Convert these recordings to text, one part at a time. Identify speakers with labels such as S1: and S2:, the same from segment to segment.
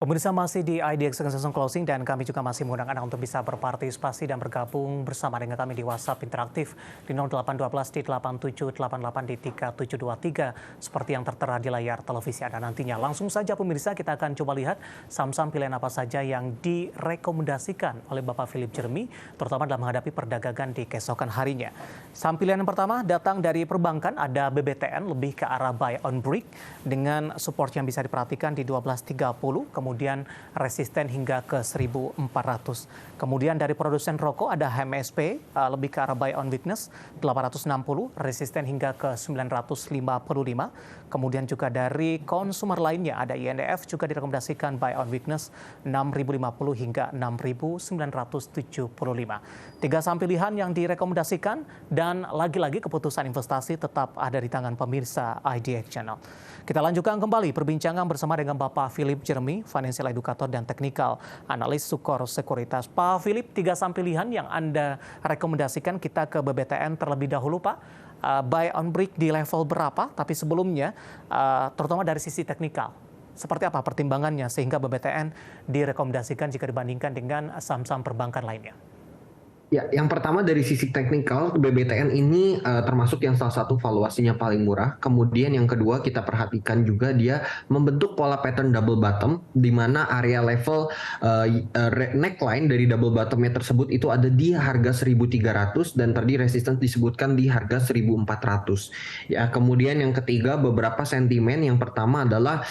S1: Pemirsa masih di IDX Season Closing dan kami juga masih mengundang Anda untuk bisa berpartisipasi dan bergabung bersama dengan kami di WhatsApp interaktif di 0812 di 8788 di 3723 seperti yang tertera di layar televisi Anda nantinya. Langsung saja pemirsa kita akan coba lihat saham-saham pilihan apa saja yang direkomendasikan oleh Bapak Philip Jeremy terutama dalam menghadapi perdagangan di keesokan harinya. Saham pilihan yang pertama datang dari perbankan, ada BBTN lebih ke arah buy on break dengan support yang bisa diperhatikan di 12.30, kemudian resisten hingga ke 1.400. Kemudian dari produsen rokok ada HMSP lebih ke arah buy on weakness 860, resisten hingga ke 955. Kemudian juga dari konsumer lainnya ada INDF juga direkomendasikan buy on weakness 6.050 hingga 6.975. Tiga saham pilihan yang direkomendasikan dan lagi-lagi keputusan investasi tetap ada di tangan pemirsa IDX Channel. Kita lanjutkan kembali perbincangan bersama dengan Bapak Philip Jeremy, financial educator dan technical analis Sukor Sekuritas. Pak Philip, tiga saham pilihan yang Anda rekomendasikan, kita ke BBTN terlebih dahulu Pak. Buy on break di level berapa? Tapi sebelumnya, terutama dari sisi teknikal, seperti apa pertimbangannya sehingga BBTN direkomendasikan jika dibandingkan dengan saham-saham perbankan lainnya?
S2: Ya, yang pertama dari sisi teknikal, BBTN ini termasuk yang salah satu valuasinya paling murah. Kemudian yang kedua kita perhatikan juga dia membentuk pola pattern double bottom, di mana area level neckline dari double bottomnya tersebut itu ada di harga 1.300 dan tadi resistance disebutkan di harga 1.400. Ya, kemudian yang ketiga beberapa sentimen. Yang pertama adalah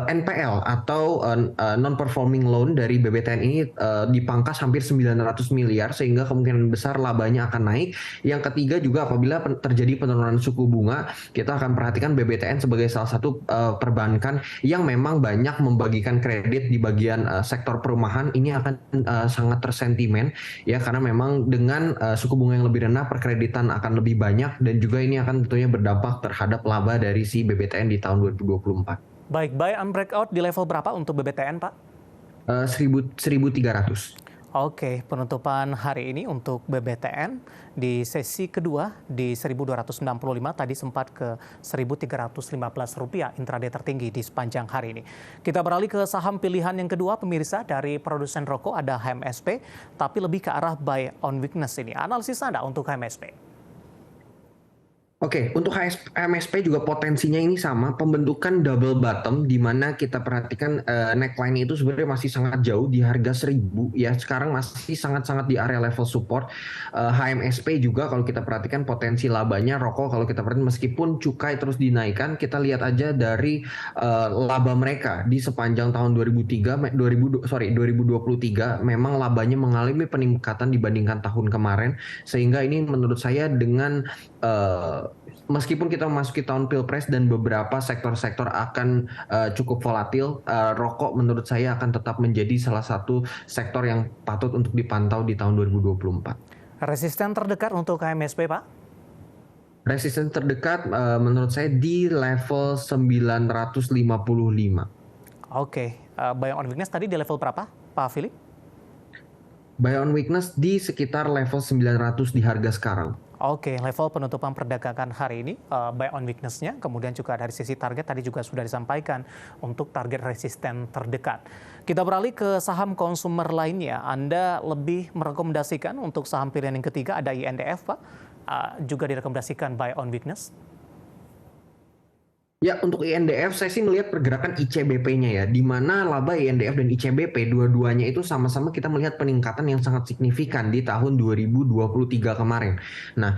S2: NPL atau non-performing loan dari BBTN ini dipangkas hampir 900 miliar sehingga kemungkinan besar labanya akan naik. Yang ketiga juga apabila terjadi penurunan suku bunga, kita akan perhatikan BBTN sebagai salah satu perbankan yang memang banyak membagikan kredit di bagian sektor perumahan. Ini akan sangat tersentimen ya, karena memang dengan suku bunga yang lebih rendah perkreditan akan lebih banyak dan juga ini akan tentunya berdampak terhadap laba dari si BBTN di tahun 2024.
S1: Baik, buy and breakout di level berapa untuk BBTN Pak?
S2: 1.300.
S1: Oke, penutupan hari ini untuk BBTN di sesi kedua di 1.265 tadi sempat ke Rp1.315 intraday tertinggi di sepanjang hari ini. Kita beralih ke saham pilihan yang kedua pemirsa dari produsen rokok ada HMSP tapi lebih ke arah buy on weakness ini. Analisis Anda untuk HMSP?
S2: Oke, untuk HMSP juga potensinya ini sama, pembentukan double bottom di mana kita perhatikan neckline itu sebenarnya masih sangat jauh di harga 1.000 ya. Sekarang masih sangat-sangat di area level support. HMSP juga kalau kita perhatikan potensi labanya rokok kalau kita perhatikan meskipun cukai terus dinaikkan, kita lihat aja dari laba mereka di sepanjang tahun 2023 memang labanya mengalami peningkatan dibandingkan tahun kemarin sehingga ini menurut saya dengan meskipun kita memasuki tahun pilpres dan beberapa sektor-sektor akan cukup volatil, rokok menurut saya akan tetap menjadi salah satu sektor yang patut untuk dipantau di tahun 2024.
S1: Resisten terdekat untuk HMSP Pak?
S2: Resisten terdekat menurut saya di level 955.
S1: Oke, buy on weakness tadi di level berapa Pak Philip?
S2: Buy on weakness di sekitar level 900 di harga sekarang.
S1: Oke, level penutupan perdagangan hari ini buy on weakness-nya, kemudian juga dari sisi target tadi juga sudah disampaikan untuk target resisten terdekat. Kita beralih ke saham konsumer lainnya. Anda lebih merekomendasikan untuk saham pilihan yang ketiga ada INDF Pak, juga direkomendasikan buy on weakness.
S2: Ya, untuk INDF saya sih melihat pergerakan ICBP-nya ya, di mana laba INDF dan ICBP dua-duanya itu sama-sama kita melihat peningkatan yang sangat signifikan di tahun 2023 kemarin. Nah,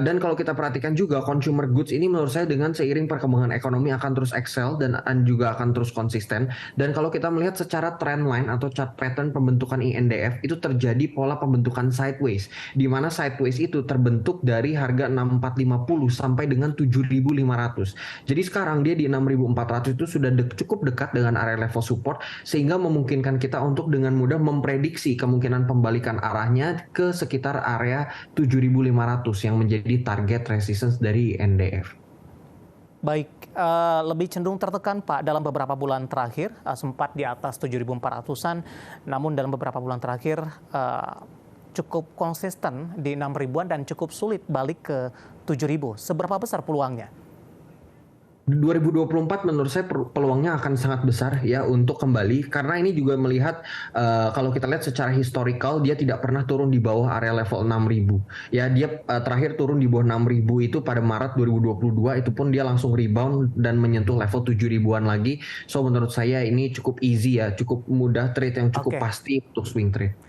S2: dan kalau kita perhatikan juga consumer goods ini menurut saya dengan seiring perkembangan ekonomi akan terus excel dan juga akan terus konsisten. Dan kalau kita melihat secara trend line atau chart pattern pembentukan INDF itu terjadi pola pembentukan sideways, di mana sideways itu terbentuk dari harga 6.450 sampai dengan 7.500. Jadi sekarang dia di 6.400 itu sudah cukup dekat dengan area level support sehingga memungkinkan kita untuk dengan mudah memprediksi kemungkinan pembalikan arahnya ke sekitar area 7.500 yang menjadi target resistance dari NDF.
S1: Baik, lebih cenderung tertekan Pak dalam beberapa bulan terakhir, sempat di atas 7.400-an, namun dalam beberapa bulan terakhir cukup konsisten di 6.000-an dan cukup sulit balik ke 7.000. Seberapa besar peluangnya?
S2: 2024 menurut saya peluangnya akan sangat besar ya untuk kembali karena ini juga melihat kalau kita lihat secara historical dia tidak pernah turun di bawah area level 6.000 ya dia terakhir turun di bawah 6.000 itu pada Maret 2022 itu pun dia langsung rebound dan menyentuh level 7.000-an lagi. So menurut saya ini cukup easy ya, cukup mudah, trade yang cukup pasti untuk swing trade.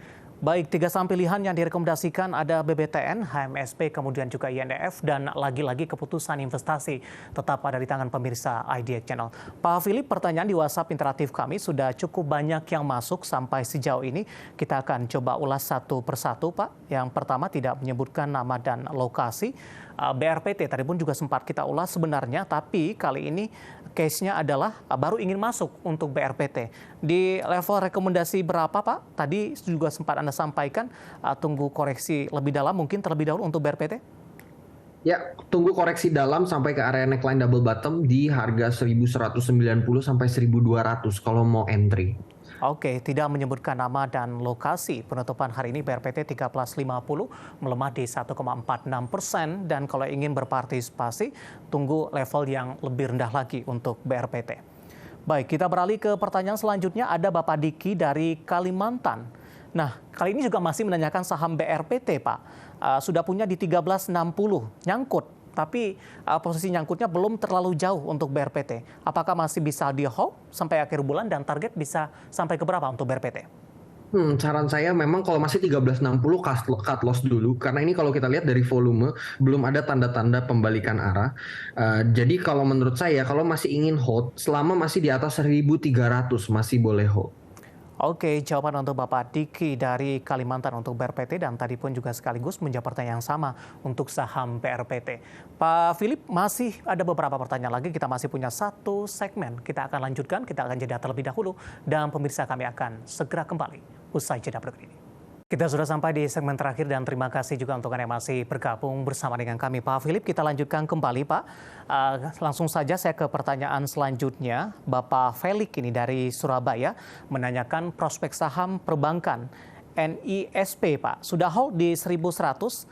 S1: Baik, 3 saham pilihan yang direkomendasikan ada BBTN, HMSP, kemudian juga INDF, dan lagi-lagi keputusan investasi tetap ada di tangan pemirsa IDX Channel. Pak Philip, pertanyaan di WhatsApp interaktif kami sudah cukup banyak yang masuk sampai sejauh ini. Kita akan coba ulas satu persatu, Pak. Yang pertama tidak menyebutkan nama dan lokasi. BRPT tadi pun juga sempat kita ulas sebenarnya, tapi kali ini case-nya adalah baru ingin masuk untuk BRPT. Di level rekomendasi berapa, Pak? Tadi juga sempat Anda sampaikan, tunggu koreksi lebih dalam mungkin terlebih dahulu untuk BRPT?
S2: Ya, tunggu koreksi dalam sampai ke area neckline double bottom di harga 1190 sampai 1200 kalau mau entry.
S1: Oke, tidak menyebutkan nama dan lokasi. Penutupan hari ini BRPT 13.50 melemah di 1,46% dan kalau ingin berpartisipasi tunggu level yang lebih rendah lagi untuk BRPT. Baik, kita beralih ke pertanyaan selanjutnya. Ada Bapak Diki dari Kalimantan. Nah, kali ini juga masih menanyakan saham BRPT, Pak. Sudah punya di 13.60, nyangkut. Tapi posisi nyangkutnya belum terlalu jauh untuk BRPT. Apakah masih bisa di hold sampai akhir bulan dan target bisa sampai ke berapa untuk BRPT?
S2: Saran saya memang kalau masih 1360 cut loss dulu karena ini kalau kita lihat dari volume belum ada tanda-tanda pembalikan arah. Jadi kalau menurut saya kalau masih ingin hold selama masih di atas 1300 masih boleh hold.
S1: Oke, jawaban untuk Bapak Diki dari Kalimantan untuk BRPT dan tadi pun juga sekaligus menjawab pertanyaan yang sama untuk saham BRPT. Pak Philip, masih ada beberapa pertanyaan lagi, kita masih punya satu segmen. Kita akan lanjutkan, kita akan jeda terlebih dahulu dan pemirsa kami akan segera kembali usai jeda berikut ini. Kita sudah sampai di segmen terakhir dan terima kasih juga untuk Anda yang masih bergabung bersama dengan kami. Pak Philip, kita lanjutkan kembali Pak. Langsung saja saya ke pertanyaan selanjutnya. Bapak Felix ini dari Surabaya menanyakan prospek saham perbankan NISP Pak. Sudah hold di 1100,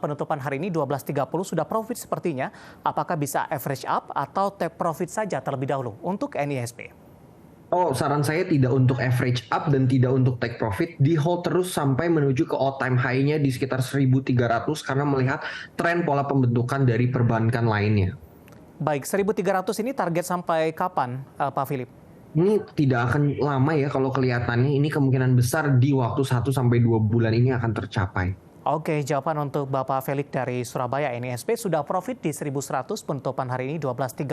S1: penutupan hari ini 12.30 sudah profit sepertinya. Apakah bisa average up atau take profit saja terlebih dahulu untuk NISP?
S2: Oh, saran saya tidak untuk average up dan tidak untuk take profit. Di hold terus sampai menuju ke all time high-nya di sekitar 1300 karena melihat tren pola pembentukan dari perbankan lainnya.
S1: Baik, 1300 ini target sampai kapan, Pak Philip?
S2: Ini tidak akan lama ya kalau kelihatannya. Ini kemungkinan besar di waktu 1-2 bulan ini akan tercapai.
S1: Oke, jawaban untuk Bapak Felix dari Surabaya NISP sudah profit di 1100, penutupan hari ini 12.30.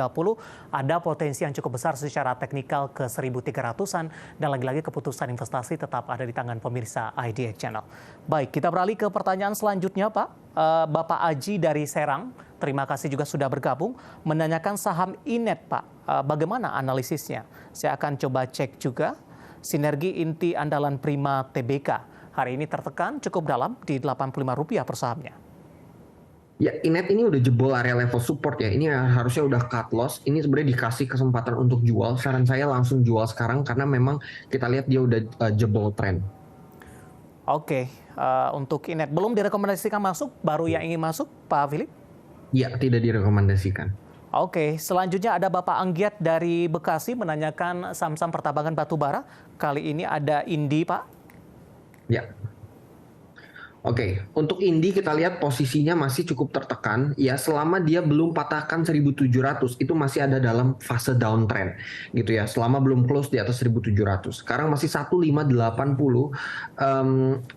S1: Ada potensi yang cukup besar secara teknikal ke 1300-an dan lagi-lagi keputusan investasi tetap ada di tangan pemirsa IDX Channel. Baik, kita beralih ke pertanyaan selanjutnya Pak. Bapak Aji dari Serang, terima kasih juga sudah bergabung, menanyakan saham Inet Pak. Bagaimana analisisnya? Saya akan coba cek juga. Sinergi inti andalan Prima TBK. Hari ini tertekan cukup dalam di Rp85 per sahamnya.
S2: Ya, Inet ini udah jebol area level support ya. Ini harusnya udah cut loss. Ini sebenarnya dikasih kesempatan untuk jual. Saran saya langsung jual sekarang karena memang kita lihat dia udah jebol tren.
S1: Oke, untuk Inet belum direkomendasikan masuk, baru yang ingin masuk, Pak Philip?
S2: Ya, tidak direkomendasikan.
S1: Oke, selanjutnya ada Bapak Anggiat dari Bekasi menanyakan saham-saham pertambangan batubara. Kali ini ada Indi, Pak.
S2: Ya. Oke, untuk Indi kita lihat posisinya masih cukup tertekan ya selama dia belum patahkan 1700 itu masih ada dalam fase downtrend gitu ya. Selama belum close di atas 1700. Sekarang masih 1580.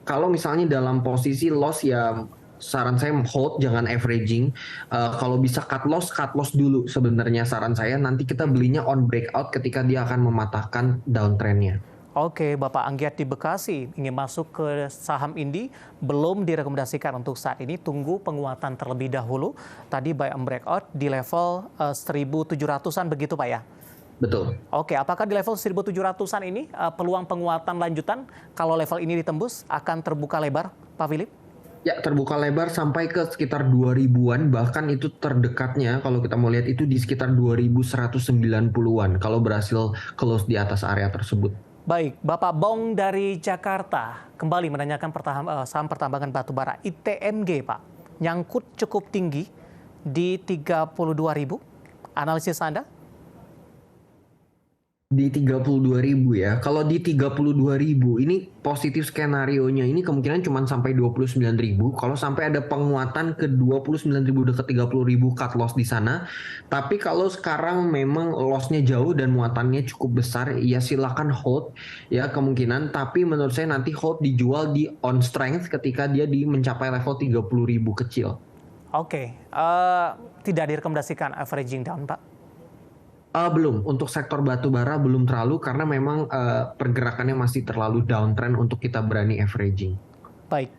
S2: Kalau misalnya dalam posisi loss ya saran saya hold jangan averaging. Kalau bisa cut loss dulu sebenarnya saran saya. Nanti kita belinya on breakout ketika dia akan mematahkan downtrendnya.
S1: Oke, Bapak Anggiat di Bekasi ingin masuk ke saham Indi, belum direkomendasikan untuk saat ini, tunggu penguatan terlebih dahulu. Tadi buy and breakout di level 1.700-an begitu Pak ya?
S2: Betul.
S1: Oke, apakah di level 1.700-an ini peluang penguatan lanjutan kalau level ini ditembus akan terbuka lebar Pak Philip?
S2: Ya, terbuka lebar sampai ke sekitar 2000-an, bahkan itu terdekatnya kalau kita mau lihat itu di sekitar 2190-an kalau berhasil close di atas area tersebut.
S1: Baik, Bapak Bong dari Jakarta kembali menanyakan saham pertambangan batubara ITMG, Pak. Nyangkut cukup tinggi di 32.000. Analisis Anda?
S2: Di 32.000 ya. Kalau di 32.000 ini positif skenarionya ini kemungkinan cuma sampai 29.000. Kalau sampai ada penguatan ke 29.000 dekat 30.000 cut loss di sana. Tapi kalau sekarang memang lossnya jauh dan muatannya cukup besar, ya silakan hold ya kemungkinan. Tapi menurut saya nanti hold dijual di on strength ketika dia mencapai level 30.000 kecil.
S1: Oke, tidak direkomendasikan averaging down, Pak?
S2: Belum, untuk sektor batu bara belum terlalu karena memang pergerakannya masih terlalu downtrend untuk kita berani averaging.
S1: Baik,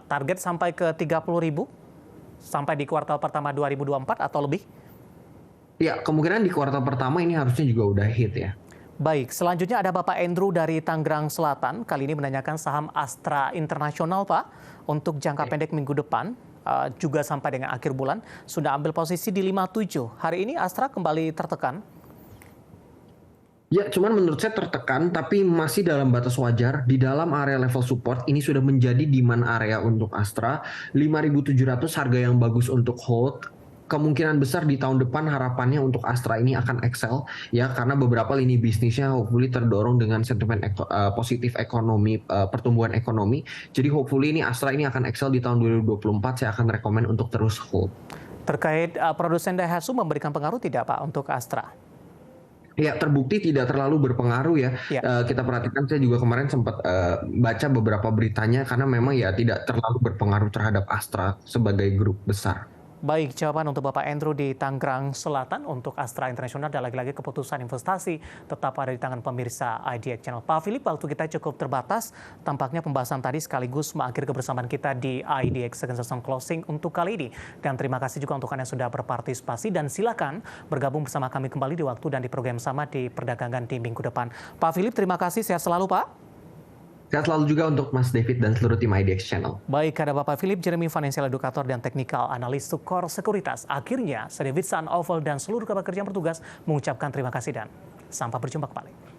S1: target sampai ke 30.000 sampai di kuartal pertama 2024 atau lebih?
S2: Ya, kemungkinan di kuartal pertama ini harusnya juga udah hit ya.
S1: Baik, selanjutnya ada Bapak Andrew dari Tangerang Selatan. Kali ini menanyakan saham Astra Internasional, Pak. Untuk jangka pendek minggu depan, juga sampai dengan akhir bulan, sudah ambil posisi di 57. Hari ini Astra kembali tertekan.
S2: Ya, cuman menurut saya tertekan, tapi masih dalam batas wajar. Di dalam area level support, ini sudah menjadi demand area untuk Astra. 5.700 harga yang bagus untuk hold. Kemungkinan besar di tahun depan harapannya untuk Astra ini akan excel ya karena beberapa lini bisnisnya hopefully terdorong dengan sentimen positif ekonomi, pertumbuhan ekonomi. Jadi hopefully ini Astra ini akan excel di tahun 2024. Saya akan rekomend untuk terus hold.
S1: Terkait produsen Daihatsu memberikan pengaruh tidak, Pak, untuk Astra?
S2: Ya, terbukti tidak terlalu berpengaruh ya.
S1: Ya.
S2: Kita perhatikan, saya juga kemarin sempat baca beberapa beritanya karena memang ya tidak terlalu berpengaruh terhadap Astra sebagai grup besar.
S1: Baik, jawaban untuk Bapak Andrew di Tangerang Selatan untuk Astra Internasional dan lagi-lagi keputusan investasi tetap ada di tangan pemirsa IDX Channel. Pak Philip, waktu kita cukup terbatas. Tampaknya pembahasan tadi sekaligus mengakhiri kebersamaan kita di IDX Second Session Closing untuk kali ini. Dan terima kasih juga untuk Anda yang sudah berpartisipasi dan silakan bergabung bersama kami kembali di waktu dan di program sama di perdagangan di minggu depan. Pak Philip, terima kasih. Sehat selalu, Pak.
S2: Sehat selalu juga untuk Mas David dan seluruh tim IDX Channel.
S1: Baik, ada Bapak Philip Jeremy, Financial Educator dan Technical Analyst Sukor Sekuritas. Akhirnya, saya David San Oval dan seluruh kerabat kerja yang bertugas mengucapkan terima kasih dan sampai berjumpa kembali.